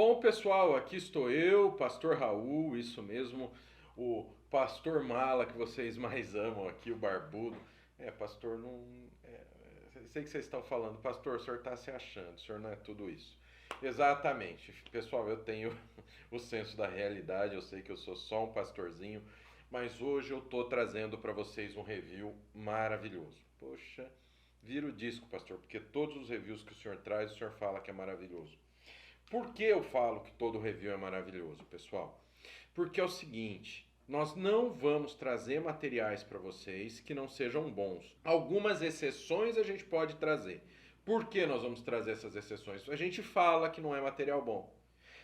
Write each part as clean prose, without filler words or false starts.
Bom, pessoal, aqui estou eu, Pastor Raul, isso mesmo, o pastor mala que vocês mais amam aqui, o barbudo. Pastor, não. Sei que vocês estão falando, pastor, o senhor está se achando, o senhor não é tudo isso. Exatamente, pessoal, eu tenho o senso da realidade, eu sei que eu sou só um pastorzinho, mas hoje eu estou trazendo para vocês um review maravilhoso. Poxa, vira o disco, pastor, porque todos os reviews que o senhor traz, o senhor fala que é maravilhoso. Por que eu falo que todo review é maravilhoso, pessoal? Porque é o seguinte, nós não vamos trazer materiais para vocês que não sejam bons. Algumas exceções a gente pode trazer. Por que nós vamos trazer essas exceções? A gente fala que não é material bom.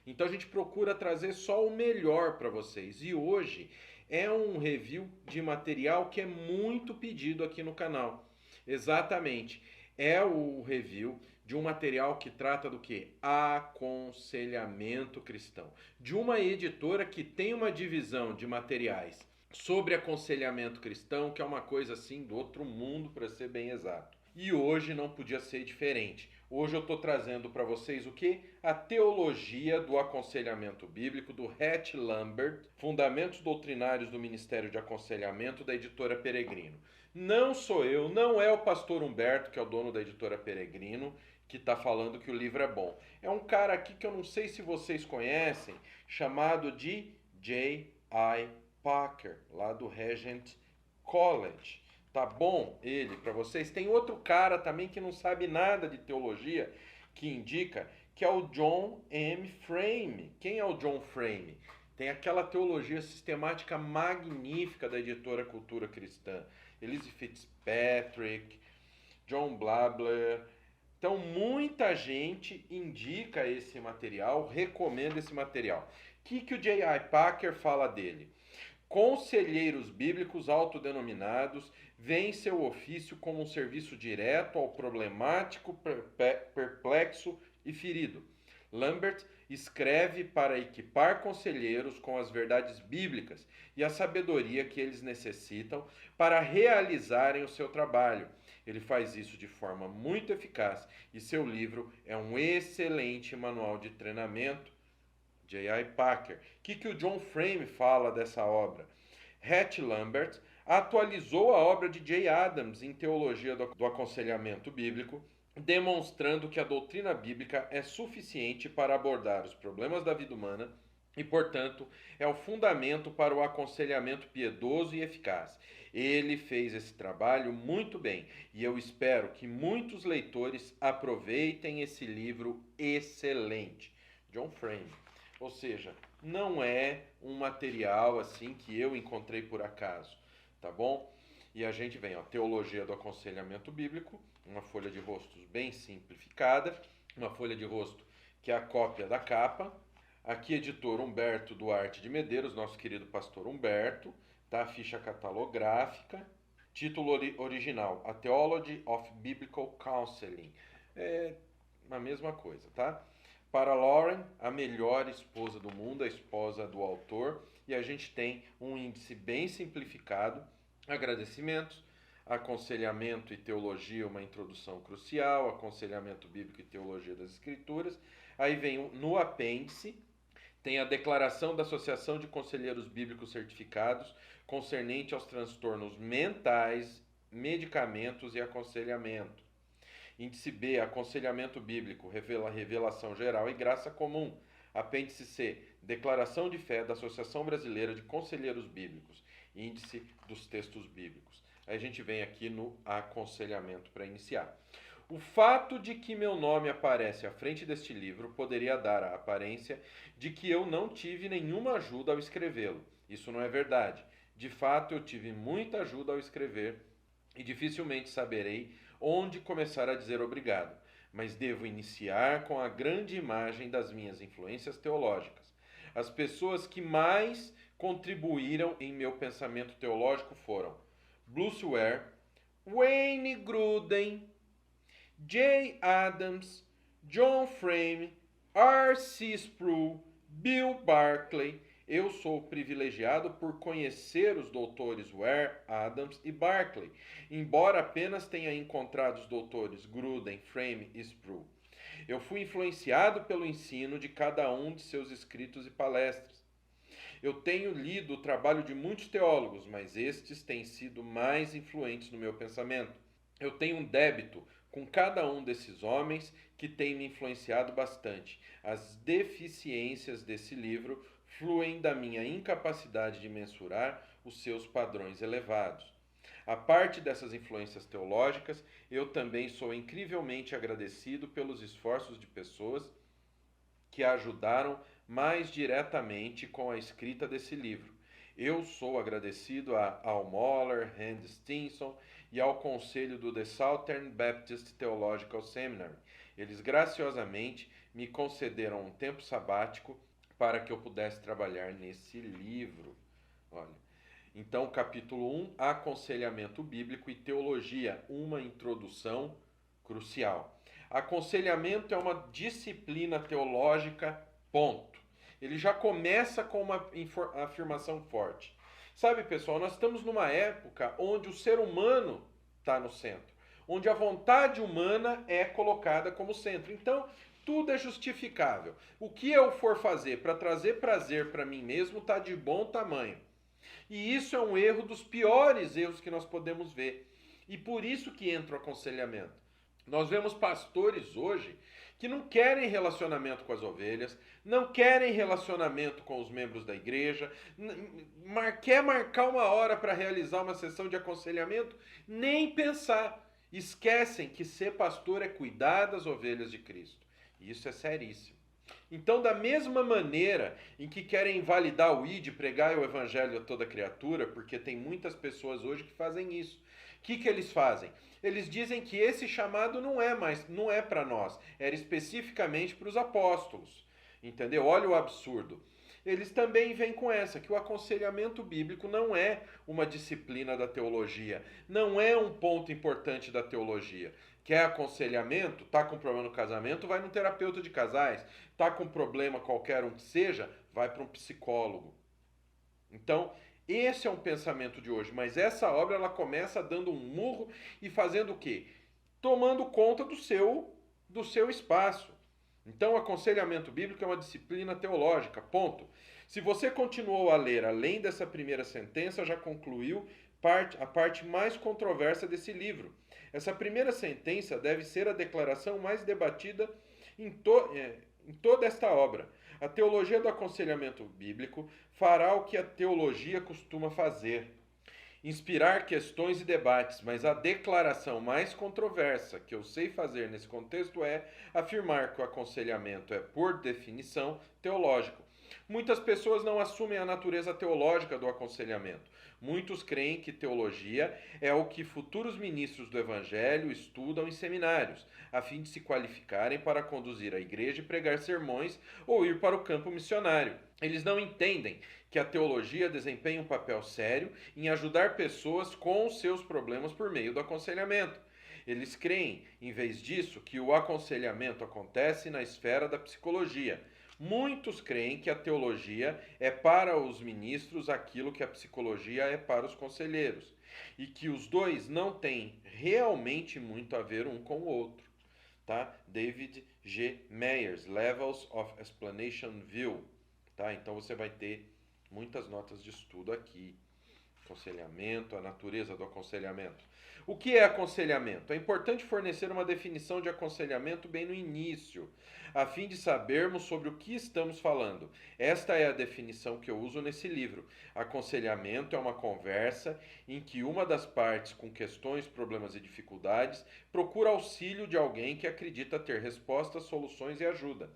Então a gente procura trazer só o melhor para vocês. E hoje é um review de material que é muito pedido aqui no canal. Exatamente. É o review de um material que trata do que? Aconselhamento cristão. De uma editora que tem uma divisão de materiais sobre aconselhamento cristão, que é uma coisa assim do outro mundo, para ser bem exato. E hoje não podia ser diferente. Hoje eu estou trazendo para vocês o que? A teologia do aconselhamento bíblico do Hatch Lambert, Fundamentos Doutrinários do Ministério de Aconselhamento, da editora Peregrino. Não sou eu, não é o pastor Humberto, que é o dono da editora Peregrino, que está falando que o livro é bom. É um cara aqui que eu não sei se vocês conhecem, chamado de J.I. Packer, lá do Regent College. Tá bom ele para vocês? Tem outro cara também que não sabe nada de teologia, que indica, que é o John M. Frame. Quem é o John Frame? Tem aquela teologia sistemática magnífica da editora Cultura Cristã. Elise Fitzpatrick, John Blabler. Então, muita gente indica esse material, recomenda esse material. O que o J.I. Packer fala dele? Conselheiros bíblicos autodenominados veem seu ofício como um serviço direto ao problemático, perplexo e ferido. Lambert escreve para equipar conselheiros com as verdades bíblicas e a sabedoria que eles necessitam para realizarem o seu trabalho. Ele faz isso de forma muito eficaz e seu livro é um excelente manual de treinamento. J.I. Packer. O que o John Frame fala dessa obra? Hatch Lambert atualizou a obra de J. Adams em Teologia do Aconselhamento Bíblico, demonstrando que a doutrina bíblica é suficiente para abordar os problemas da vida humana e, portanto, é o fundamento para o aconselhamento piedoso e eficaz. Ele fez esse trabalho muito bem e eu espero que muitos leitores aproveitem esse livro excelente. John Frame. Ou seja, não é um material assim que eu encontrei por acaso, tá bom? E a gente vem, ó, Teologia do Aconselhamento Bíblico, uma folha de rostos bem simplificada, uma folha de rosto que é a cópia da capa. Aqui, editor Humberto Duarte de Medeiros, nosso querido pastor Humberto, tá? A ficha catalográfica. Título original, A Theology of Biblical Counseling. É a mesma coisa, tá? Para Lauren, a melhor esposa do mundo, a esposa do autor. E a gente tem um índice bem simplificado. Agradecimentos, aconselhamento e teologia, uma introdução crucial, aconselhamento bíblico e teologia das escrituras. Aí vem no apêndice, tem a declaração da Associação de Conselheiros Bíblicos Certificados concernente aos transtornos mentais, medicamentos e aconselhamento. Índice B, aconselhamento bíblico, revelação geral e graça comum. Apêndice C, declaração de fé da Associação Brasileira de Conselheiros Bíblicos. Índice dos textos bíblicos. Aí a gente vem aqui no aconselhamento para iniciar. O fato de que meu nome aparece à frente deste livro poderia dar a aparência de que eu não tive nenhuma ajuda ao escrevê-lo. Isso não é verdade. De fato, eu tive muita ajuda ao escrever e dificilmente saberei onde começar a dizer obrigado, mas devo iniciar com a grande imagem das minhas influências teológicas. As pessoas que mais contribuíram em meu pensamento teológico foram Bruce Ware, Wayne Grudem, J. Adams, John Frame, R.C. Sproul, Bill Barclay. Eu sou privilegiado por conhecer os doutores Ware, Adams e Barclay, embora apenas tenha encontrado os doutores Grudem, Frame e Sproul. Eu fui influenciado pelo ensino de cada um de seus escritos e palestras. Eu tenho lido o trabalho de muitos teólogos, mas estes têm sido mais influentes no meu pensamento. Eu tenho um débito com cada um desses homens que tem me influenciado bastante. As deficiências desse livro fluem da minha incapacidade de mensurar os seus padrões elevados. A parte dessas influências teológicas, eu também sou incrivelmente agradecido pelos esforços de pessoas que ajudaram mais diretamente com a escrita desse livro. Eu sou agradecido a Al Mohler, Randy Stinson e ao conselho do The Southern Baptist Theological Seminary. Eles graciosamente me concederam um tempo sabático para que eu pudesse trabalhar nesse livro. Olha. Então, capítulo 1, aconselhamento bíblico e teologia, uma introdução crucial. Aconselhamento é uma disciplina teológica, ponto. Ele já começa com uma afirmação forte. Sabe, pessoal, nós estamos numa época onde o ser humano está no centro, onde a vontade humana é colocada como centro. Então, tudo é justificável. O que eu for fazer para trazer prazer para mim mesmo está de bom tamanho. E isso é um erro dos piores erros que nós podemos ver. E por isso que entra o aconselhamento. Nós vemos pastores hoje que não querem relacionamento com as ovelhas, não querem relacionamento com os membros da igreja, quer marcar uma hora para realizar uma sessão de aconselhamento, nem pensar. Esquecem que ser pastor é cuidar das ovelhas de Cristo. E isso é seríssimo. Então, da mesma maneira em que querem invalidar o ID, pregar o evangelho a toda criatura, porque tem muitas pessoas hoje que fazem isso. O que eles fazem? Eles dizem que esse chamado não é para nós, era especificamente para os apóstolos. Entendeu? Olha o absurdo. Eles também vêm com essa, que o aconselhamento bíblico não é uma disciplina da teologia, não é um ponto importante da teologia. Quer aconselhamento? Tá com problema no casamento? Vai num terapeuta de casais. Tá com problema qualquer um que seja? Vai para um psicólogo. Então, esse é um pensamento de hoje. Mas essa obra ela começa dando um murro e fazendo o quê? Tomando conta do seu espaço. Então, o aconselhamento bíblico é uma disciplina teológica, ponto. Se você continuou a ler além dessa primeira sentença, já concluiu a parte mais controversa desse livro. Essa primeira sentença deve ser a declaração mais debatida em toda esta obra. A teologia do aconselhamento bíblico fará o que a teologia costuma fazer: inspirar questões e debates, mas a declaração mais controversa que eu sei fazer nesse contexto é afirmar que o aconselhamento é, por definição, teológico. Muitas pessoas não assumem a natureza teológica do aconselhamento. Muitos creem que teologia é o que futuros ministros do Evangelho estudam em seminários, a fim de se qualificarem para conduzir a igreja e pregar sermões ou ir para o campo missionário. Eles não entendem que a teologia desempenha um papel sério em ajudar pessoas com os seus problemas por meio do aconselhamento. Eles creem, em vez disso, que o aconselhamento acontece na esfera da psicologia. Muitos creem que a teologia é para os ministros aquilo que a psicologia é para os conselheiros, e que os dois não têm realmente muito a ver um com o outro. Tá? David G. Meyers, Levels of Explanation View. Tá? Então você vai ter muitas notas de estudo aqui. Aconselhamento, a natureza do aconselhamento. O que é aconselhamento? É importante fornecer uma definição de aconselhamento bem no início, a fim de sabermos sobre o que estamos falando. Esta é a definição que eu uso nesse livro. Aconselhamento é uma conversa em que uma das partes com questões, problemas e dificuldades procura auxílio de alguém que acredita ter respostas, soluções e ajuda.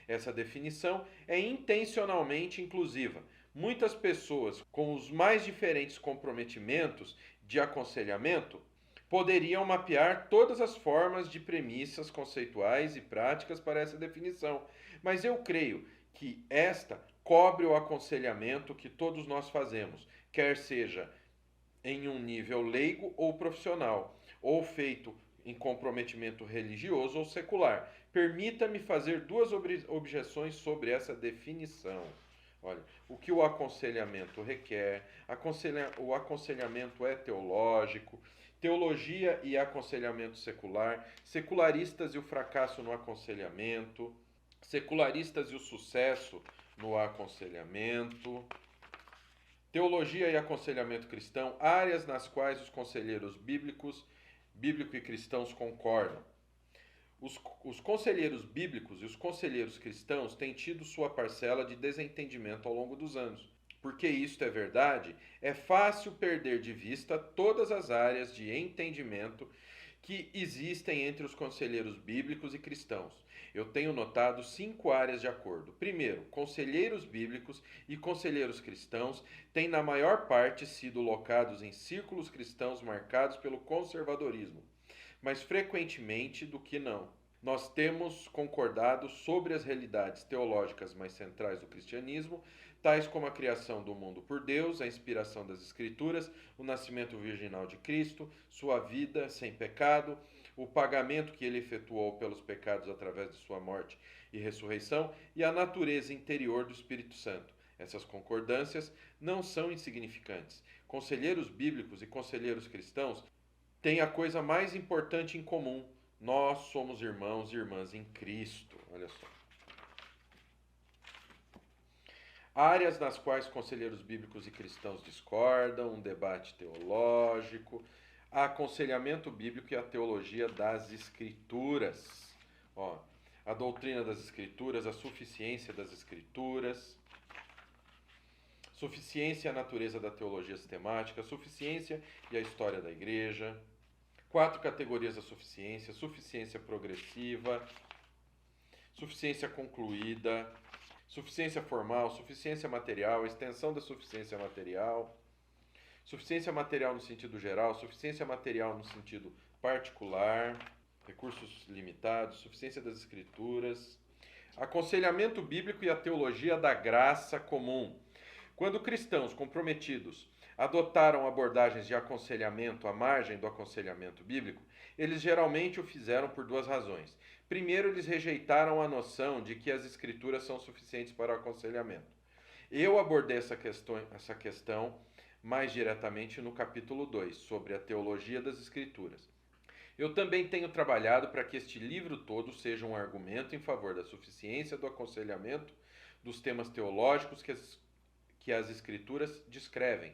Essa definição é intencionalmente inclusiva. Muitas pessoas com os mais diferentes comprometimentos de aconselhamento poderiam mapear todas as formas de premissas conceituais e práticas para essa definição, mas eu creio que esta cobre o aconselhamento que todos nós fazemos, quer seja em um nível leigo ou profissional, ou feito em comprometimento religioso ou secular. Permita-me fazer duas objeções sobre essa definição. Olha, o que o aconselhamento requer, o aconselhamento é teológico, Teologia e aconselhamento secular, secularistas e o fracasso no aconselhamento, secularistas e o sucesso no aconselhamento, teologia e aconselhamento cristão, áreas nas quais os conselheiros bíblico e cristãos concordam. Os conselheiros bíblicos e os conselheiros cristãos têm tido sua parcela de desentendimento ao longo dos anos. Porque isto é verdade, é fácil perder de vista todas as áreas de entendimento que existem entre os conselheiros bíblicos e cristãos. Eu tenho notado 5 áreas de acordo. Primeiro, conselheiros bíblicos e conselheiros cristãos têm na maior parte sido locados em círculos cristãos marcados pelo conservadorismo, mais frequentemente do que não. Nós temos concordado sobre as realidades teológicas mais centrais do cristianismo, tais como a criação do mundo por Deus, a inspiração das Escrituras, o nascimento virginal de Cristo, sua vida sem pecado, o pagamento que ele efetuou pelos pecados através de sua morte e ressurreição e a natureza interior do Espírito Santo. Essas concordâncias não são insignificantes. Conselheiros bíblicos e conselheiros cristãos têm a coisa mais importante em comum. Nós somos irmãos e irmãs em Cristo. Olha só. Áreas nas quais conselheiros bíblicos e cristãos discordam, um debate teológico, aconselhamento bíblico e a teologia das Escrituras. A doutrina das Escrituras, a suficiência das Escrituras, suficiência e a natureza da teologia sistemática, suficiência e a história da igreja. 4 categorias da suficiência: suficiência progressiva, suficiência concluída, suficiência formal, suficiência material, extensão da suficiência material no sentido geral, suficiência material no sentido particular, recursos limitados, suficiência das escrituras, aconselhamento bíblico e a teologia da graça comum. Quando cristãos comprometidos adotaram abordagens de aconselhamento à margem do aconselhamento bíblico, eles geralmente o fizeram por 2 razões. Primeiro, eles rejeitaram a noção de que as escrituras são suficientes para o aconselhamento. Eu abordei essa questão mais diretamente no capítulo 2, sobre a teologia das escrituras. Eu também tenho trabalhado para que este livro todo seja um argumento em favor da suficiência do aconselhamento dos temas teológicos que as escrituras descrevem.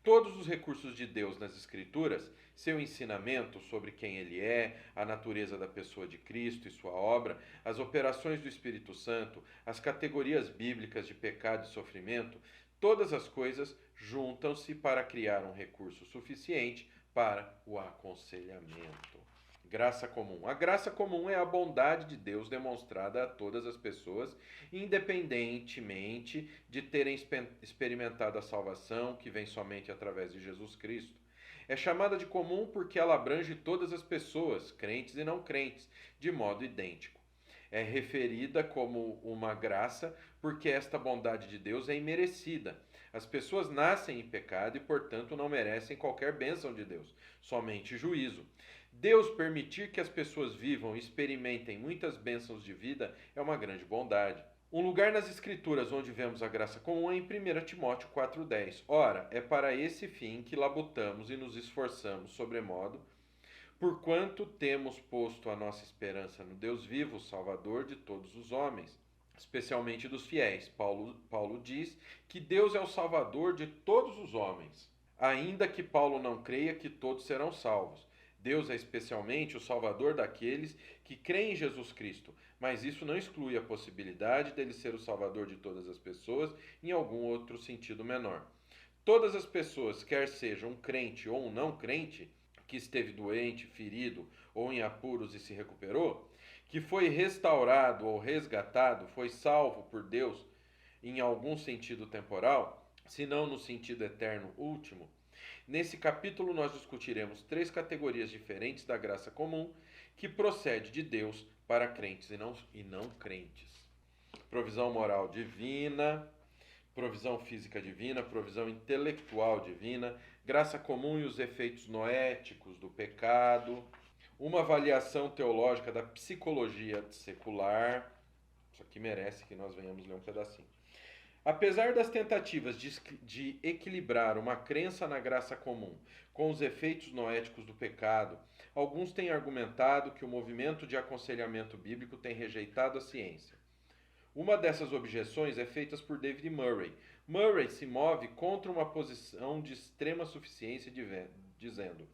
Todos os recursos de Deus nas Escrituras, seu ensinamento sobre quem Ele é, a natureza da pessoa de Cristo e sua obra, as operações do Espírito Santo, as categorias bíblicas de pecado e sofrimento, todas as coisas juntam-se para criar um recurso suficiente para o aconselhamento. Graça comum. A graça comum é a bondade de Deus demonstrada a todas as pessoas, independentemente de terem experimentado a salvação que vem somente através de Jesus Cristo. É chamada de comum porque ela abrange todas as pessoas, crentes e não crentes, de modo idêntico. É referida como uma graça porque esta bondade de Deus é imerecida. As pessoas nascem em pecado e, portanto, não merecem qualquer bênção de Deus, somente juízo. Deus permitir que as pessoas vivam e experimentem muitas bênçãos de vida é uma grande bondade. Um lugar nas Escrituras onde vemos a graça comum é em 1 Timóteo 4,10. Ora, é para esse fim que labutamos e nos esforçamos sobremodo, porquanto temos posto a nossa esperança no Deus vivo, Salvador de todos os homens, especialmente dos fiéis. Paulo diz que Deus é o Salvador de todos os homens, ainda que Paulo não creia que todos serão salvos. Deus é especialmente o Salvador daqueles que creem em Jesus Cristo, mas isso não exclui a possibilidade dele ser o Salvador de todas as pessoas em algum outro sentido menor. Todas as pessoas, quer seja um crente ou um não crente, que esteve doente, ferido ou em apuros e se recuperou, que foi restaurado ou resgatado, foi salvo por Deus em algum sentido temporal, se não no sentido eterno último. Nesse capítulo nós discutiremos 3 categorias diferentes da graça comum que procede de Deus para crentes e não crentes. Provisão moral divina, provisão física divina, provisão intelectual divina, graça comum e os efeitos noéticos do pecado, uma avaliação teológica da psicologia secular. Isso aqui merece que nós venhamos ler um pedacinho. Apesar das tentativas de equilibrar uma crença na graça comum com os efeitos noéticos do pecado, alguns têm argumentado que o movimento de aconselhamento bíblico tem rejeitado a ciência. Uma dessas objeções é feita por David Murray. Murray se move contra uma posição de extrema suficiência, dizendo: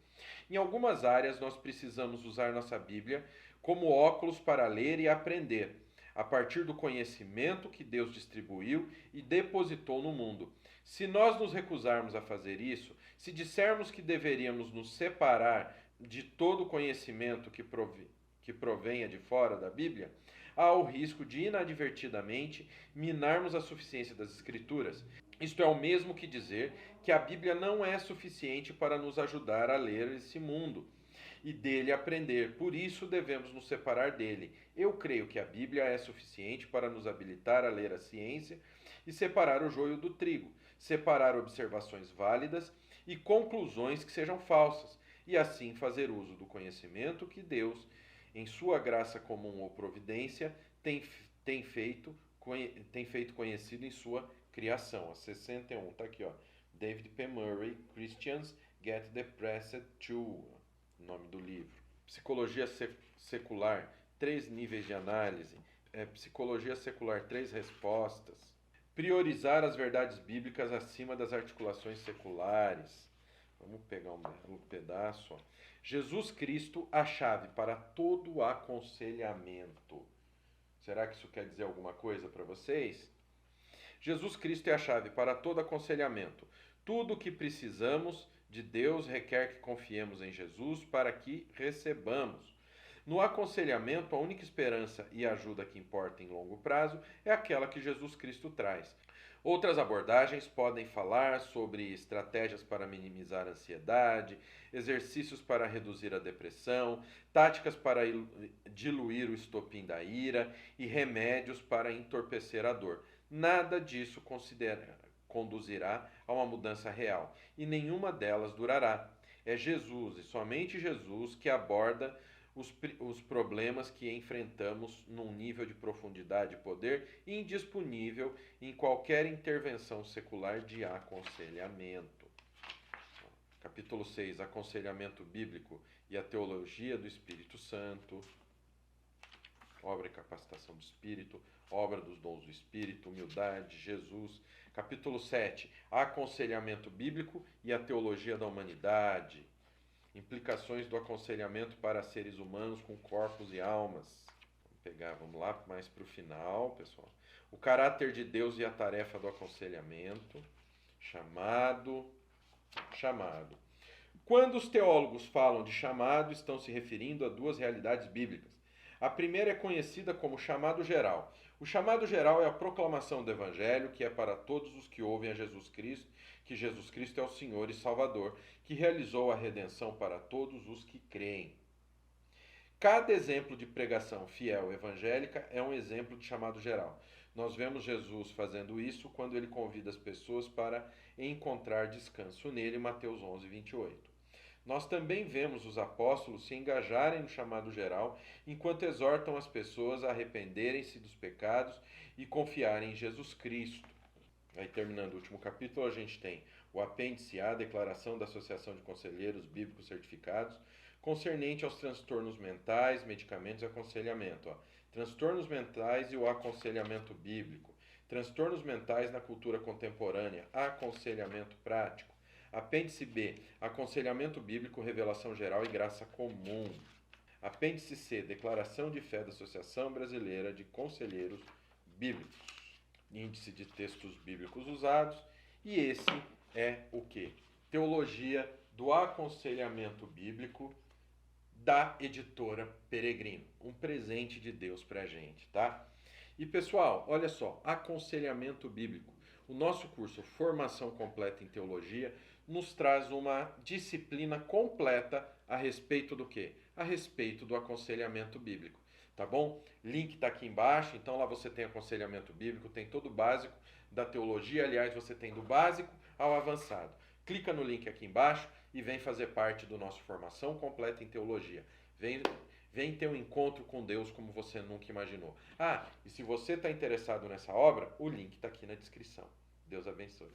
em algumas áreas nós precisamos usar nossa Bíblia como óculos para ler e aprender, a partir do conhecimento que Deus distribuiu e depositou no mundo. Se nós nos recusarmos a fazer isso, se dissermos que deveríamos nos separar de todo conhecimento que provenha de fora da Bíblia, há o risco de inadvertidamente minarmos a suficiência das Escrituras. Isto é o mesmo que dizer que a Bíblia não é suficiente para nos ajudar a ler esse mundo e dele aprender. Por isso devemos nos separar dele. Eu creio que a Bíblia é suficiente para nos habilitar a ler a ciência e separar o joio do trigo, separar observações válidas e conclusões que sejam falsas, e assim fazer uso do conhecimento que Deus, em sua graça comum ou providência, tem feito conhecido em sua criação. A 61, está aqui, ó. David P. Murray, Christians Get Depressed Too, nome do livro. Psicologia secular, 3 níveis de análise. Psicologia secular, 3 respostas. Priorizar as verdades bíblicas acima das articulações seculares. Vamos pegar um pedaço. Ó. Jesus Cristo, a chave para todo aconselhamento. Será que isso quer dizer alguma coisa para vocês? Jesus Cristo é a chave para todo aconselhamento. Tudo o que precisamos de Deus requer que confiemos em Jesus para que recebamos. No aconselhamento, a única esperança e ajuda que importa em longo prazo é aquela que Jesus Cristo traz. Outras abordagens podem falar sobre estratégias para minimizar a ansiedade, exercícios para reduzir a depressão, táticas para diluir o estopim da ira e remédios para entorpecer a dor. Nada disso conduzirá a uma mudança real, e nenhuma delas durará. É Jesus, e somente Jesus, que aborda os problemas que enfrentamos num nível de profundidade e poder indisponível em qualquer intervenção secular de aconselhamento. Capítulo 6, Aconselhamento Bíblico e a Teologia do Espírito Santo. Obra e capacitação do Espírito, obra dos dons do Espírito, humildade, Jesus. Capítulo 7, Aconselhamento Bíblico e a Teologia da Humanidade. Implicações do aconselhamento para seres humanos com corpos e almas. Vamos lá mais para o final, pessoal. O caráter de Deus e a tarefa do aconselhamento. Chamado. Quando os teólogos falam de chamado, estão se referindo a 2 realidades bíblicas. A primeira é conhecida como chamado geral. O chamado geral é a proclamação do Evangelho, que é para todos os que ouvem a Jesus Cristo, que Jesus Cristo é o Senhor e Salvador, que realizou a redenção para todos os que creem. Cada exemplo de pregação fiel evangélica é um exemplo de chamado geral. Nós vemos Jesus fazendo isso quando ele convida as pessoas para encontrar descanso nele, Mateus 11, 28. Nós também vemos os apóstolos se engajarem no chamado geral, enquanto exortam as pessoas a arrependerem-se dos pecados e confiarem em Jesus Cristo. Aí, terminando o último capítulo, a gente tem o apêndice A, Declaração da Associação de Conselheiros Bíblicos Certificados, concernente aos transtornos mentais, medicamentos e aconselhamento. Ó. Transtornos mentais e o aconselhamento bíblico. Transtornos mentais na cultura contemporânea, aconselhamento prático. Apêndice B, Aconselhamento Bíblico, Revelação Geral e Graça Comum. Apêndice C, Declaração de Fé da Associação Brasileira de Conselheiros Bíblicos. Índice de textos bíblicos usados. E esse é o quê? Teologia do Aconselhamento Bíblico da editora Peregrino. Um presente de Deus pra gente, tá? E pessoal, olha só, aconselhamento bíblico. O nosso curso Formação Completa em Teologia nos traz uma disciplina completa a respeito do quê? A respeito do aconselhamento bíblico, tá bom? Link está aqui embaixo, então lá você tem aconselhamento bíblico, tem todo o básico da teologia, aliás, você tem do básico ao avançado. Clica no link aqui embaixo e vem fazer parte do nosso Formação Completa em Teologia. Vem ter um encontro com Deus como você nunca imaginou. Ah, e se você está interessado nessa obra, o link está aqui na descrição. Deus abençoe.